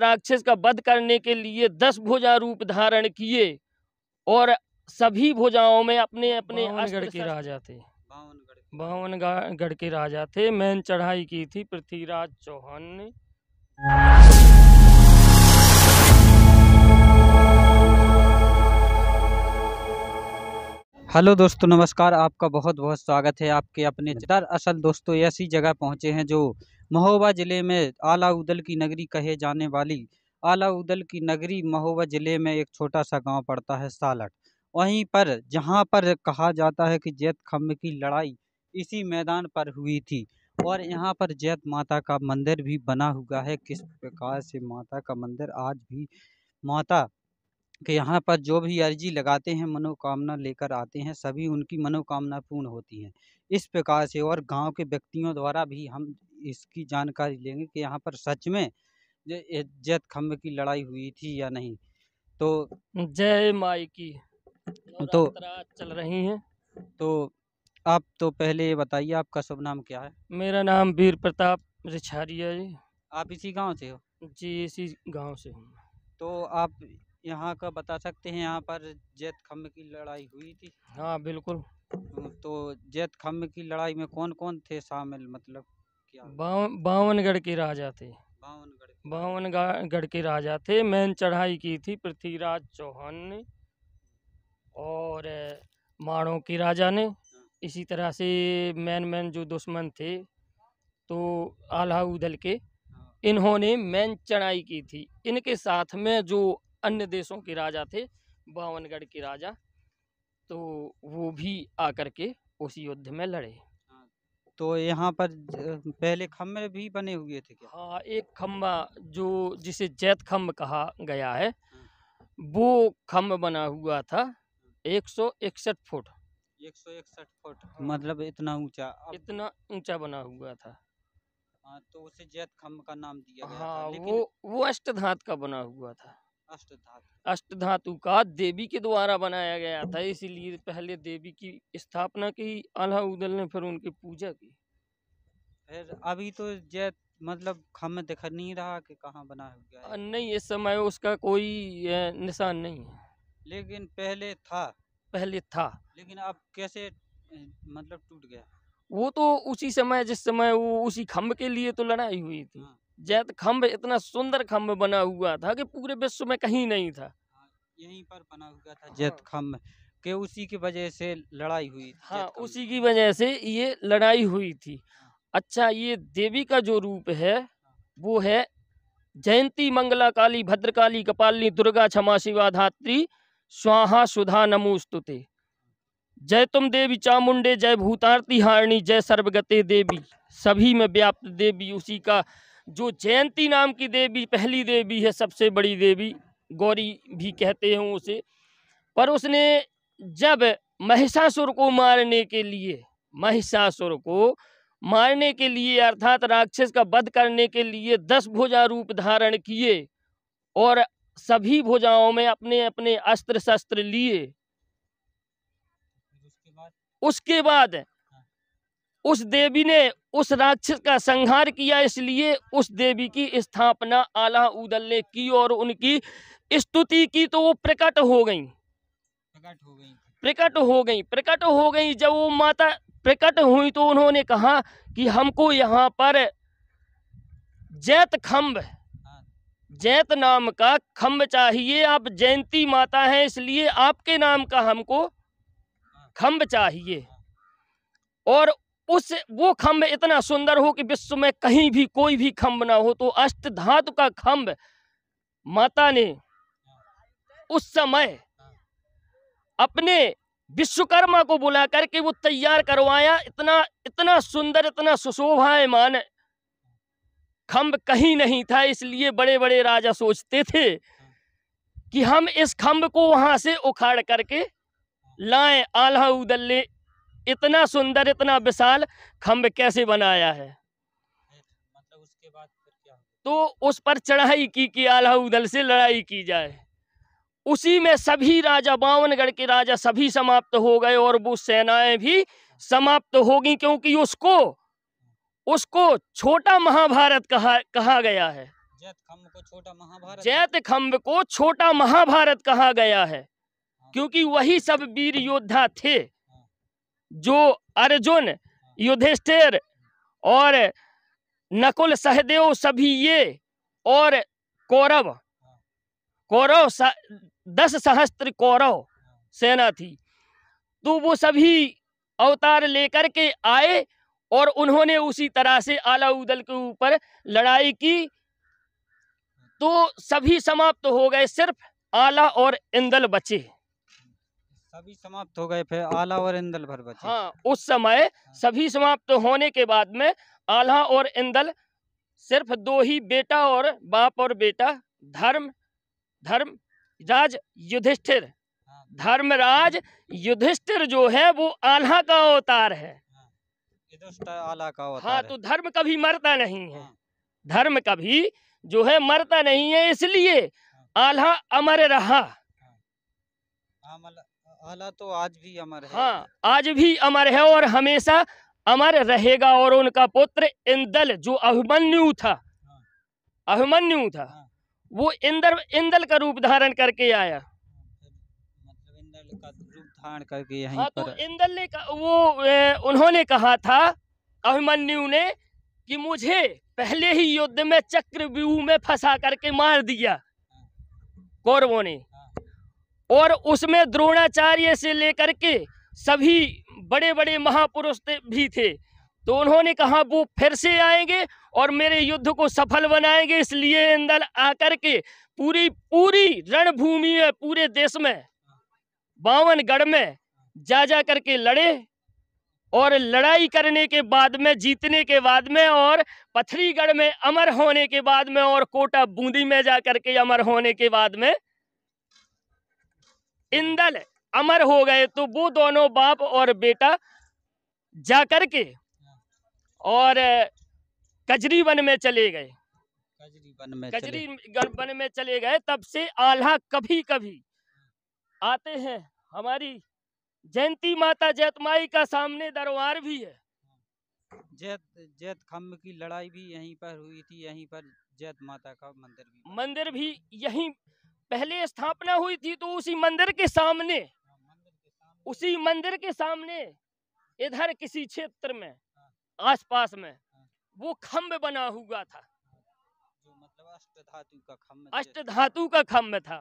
राक्षस का वध करने के लिए 10 भुजा रूप धारण किए और सभी भुजाओं में अपने अपने बावनगढ़ के राजा थे। बावनगढ़ के राजा थे। मैंने चढ़ाई की थी पृथ्वीराज चौहान ने। हेलो दोस्तों, नमस्कार। आपका बहुत बहुत स्वागत है आपके अपने। दरअसल दोस्तों, ऐसी जगह पहुंचे हैं जो महोबा ज़िले में आला उदल की नगरी कहे जाने वाली आला उदल की नगरी महोबा ज़िले में एक छोटा सा गांव पड़ता है सालट। वहीं पर जहां पर कहा जाता है कि जैत खम्भ की लड़ाई इसी मैदान पर हुई थी और यहां पर जैत माता का मंदिर भी बना हुआ है। किस प्रकार से माता का मंदिर आज भी माता कि यहाँ पर जो भी अर्जी लगाते हैं, मनोकामना लेकर आते हैं, सभी उनकी मनोकामना पूर्ण होती हैं। इस प्रकार से और गांव के व्यक्तियों द्वारा भी हम इसकी जानकारी लेंगे कि यहाँ पर सच में जैत खम्भ की लड़ाई हुई थी या नहीं। तो जय माई की तो चल रही हैं। तो आप तो पहले ये बताइए, आपका शुभ नाम क्या है? मेरा नाम वीर प्रताप रिछारिया जी। आप इसी गांव से हो? जी, इसी गांव से हूँ। तो आप यहाँ का बता सकते हैं यहाँ पर जैत खम्भ की लड़ाई हुई थी? हाँ बिल्कुल। तो जैत खम्भ की लड़ाई में कौन कौन थे शामिल, मतलब क्या? बावनगढ़ के राजा थे। बावनगढ़ बावनगढ़ के राजा थे। मैंने चढ़ाई की थी पृथ्वीराज चौहान ने और माणों के राजा ने। इसी तरह से मैन जो दुश्मन थे तो आला उदल के, इन्होंने मैन चढ़ाई की थी। इनके साथ में जो अन्य देशों के राजा थे, बावनगढ़ के राजा, तो वो भी आकर के उस युद्ध में लड़े। तो यहाँ पर पहले खम्भे भी बने हुए थे क्या? हाँ, एक खम्बा जो जिसे जैत खम्भ कहा गया है, वो खम्भ बना हुआ था 161 फुट। 161 फुट मतलब इतना ऊंचा? इतना ऊंचा बना हुआ था। हाँ, तो उसे जैत खम्भ का नाम दिया गया हाँ, था। लेकिन वो अष्टधातु का बना हुआ था। अष्टधातु का देवी के द्वारा बनाया गया था, इसीलिए पहले देवी की स्थापना की आला उदल ने, फिर उनकी पूजा की। फिर अभी तो जैत मतलब खम्भ दिख नहीं रहा कि कहाँ बना हुआ है। नहीं, इस समय उसका कोई निशान नहीं है। लेकिन पहले था? पहले था। लेकिन अब कैसे मतलब टूट गया? वो तो उसी समय, जिस समय वो उसी खम्भ के लिए तो लड़ाई हुई थी। जैत खम्भ इतना सुंदर खम्भ बना हुआ था कि पूरे विश्व में कहीं नहीं था। यहीं पर बना हुआ था जैत खम्भ के, उसी की वजह से लड़ाई हुई थी। हाँ, उसी की वजह से ये लड़ाई हुई थी। अच्छा, ये देवी का जो रूप है वो है जयंती मंगला काली भद्रकाली कपालिनी दुर्गा क्षमा शिवा धात्री स्वाहा सुधा नमोस्तुते। जय तुम देवी चामुंडे, जय भूतारती हारिणी, जय सर्वगते देवी। सभी में व्याप्त देवी उसी का, जो जयंती नाम की देवी पहली देवी है, सबसे बड़ी देवी, गौरी भी कहते हैं उसे। पर उसने जब महिषासुर को मारने के लिए अर्थात राक्षस का वध करने के लिए 10 भुजा रूप धारण किए और सभी भुजाओं में अपने अपने अस्त्र शस्त्र लिए। उसके बाद उस देवी ने उस राक्षस का संहार किया, इसलिए उस देवी की स्थापना आला उदल ने की और उनकी स्तुति की, तो वो प्रकट हो गई। जब वो माता प्रकट हुई तो उन्होंने कहा कि हमको यहाँ पर जैत खम्भ, जैत नाम का खम्भ चाहिए। आप जयंती माता हैं, इसलिए आपके नाम का हमको खम्भ चाहिए। और वो खम्भ इतना सुंदर हो कि विश्व में कहीं भी कोई भी खम्भ ना हो। तो अष्टधातु का खम्भ माता ने उस समय अपने विश्वकर्मा को बुला करके वो तैयार करवाया। इतना सुंदर, इतना सुशोभायमान खम्भ कहीं नहीं था। इसलिए बड़े बड़े राजा सोचते थे कि हम इस खम्भ को वहां से उखाड़ करके लाएं। आला उदल ने इतना सुंदर, इतना विशाल खम्भ कैसे बनाया है। मतलब उसके बाद फिर क्या? तो उस पर चढ़ाई की कि आला उदल से लड़ाई की जाए। उसी में सभी राजा, बावनगढ़ के राजा सभी समाप्त हो गए और वो सेनाएं भी समाप्त हो गई, क्योंकि उसको छोटा महाभारत कहा गया है। जैत खम्भ को छोटा महाभारत, जैत खम्भ को छोटा महाभारत कहा गया है, क्योंकि वही सब वीर योद्धा थे जो अर्जुन, युधिष्ठिर और नकुल, सहदेव, सभी ये और कौरव 10 सहस्त्र कौरव सेना थी। तो वो सभी अवतार लेकर के आए और उन्होंने उसी तरह से आलाउदल के ऊपर लड़ाई की। तो सभी समाप्त हो गए, सिर्फ आला और इंदल बचे। सभी समाप्त हो गए, फिर आला और इंदल भर बचे। हाँ, उस समय सभी समाप्त होने के बाद में आला और इंदल, सिर्फ 2 ही बेटा और बाप और बेटा, धर्मराज युधिष्ठिर। धर्मराज युधिष्ठिर जो है वो आल्हा का अवतार है। युधिष्ठिर आला का अवतार हाँ, है। तो धर्म कभी मरता नहीं है, धर्म कभी जो है मरता नहीं है, इसलिए आल्हा अमर रहा। आला तो आज भी अमर है। हाँ, आज भी अमर है और हमेशा अमर रहेगा। और उनका पुत्र इंदल जो अभिमन्यु था, वो इंदल का रूप धारण करके आया। मतलब इंदल का रूप धारण करके यहीं हाँ, पर। तो इंदल ने उन्होंने कहा था, अभिमन्यु ने, कि मुझे पहले ही युद्ध में चक्रव्यूह में फंसा करके मार दिया कौरवों ने, और उसमें द्रोणाचार्य से लेकर के सभी बड़े बड़े महापुरुष भी थे। तो उन्होंने कहा वो फिर से आएंगे और मेरे युद्ध को सफल बनाएंगे। इसलिए इंदल आकर के पूरी रणभूमि में, पूरे देश में, 52 गढ़ में जा करके लड़े। और लड़ाई करने के बाद में, जीतने के बाद में, और पथरीगढ़ में अमर होने के बाद में, और कोटा बूंदी में जा करके अमर होने के बाद में इंदल अमर हो गए। तो वो दोनों बाप और बेटा जाकर के और कजरी वन में चले गए। कजरी वन में चले गए। तब से आल्हा कभी कभी आते हैं। हमारी जयंती माता जैतमाई का सामने दरबार भी है। जैत खम्भ की लड़ाई भी यहीं पर हुई थी। यहीं पर जैत माता का मंदिर भी यहीं पहले स्थापना हुई थी। तो उसी मंदिर के सामने इधर किसी क्षेत्र में, आसपास में, वो खम्भ बना हुआ था, जो मतलब अष्ट धातु का खम्भ था।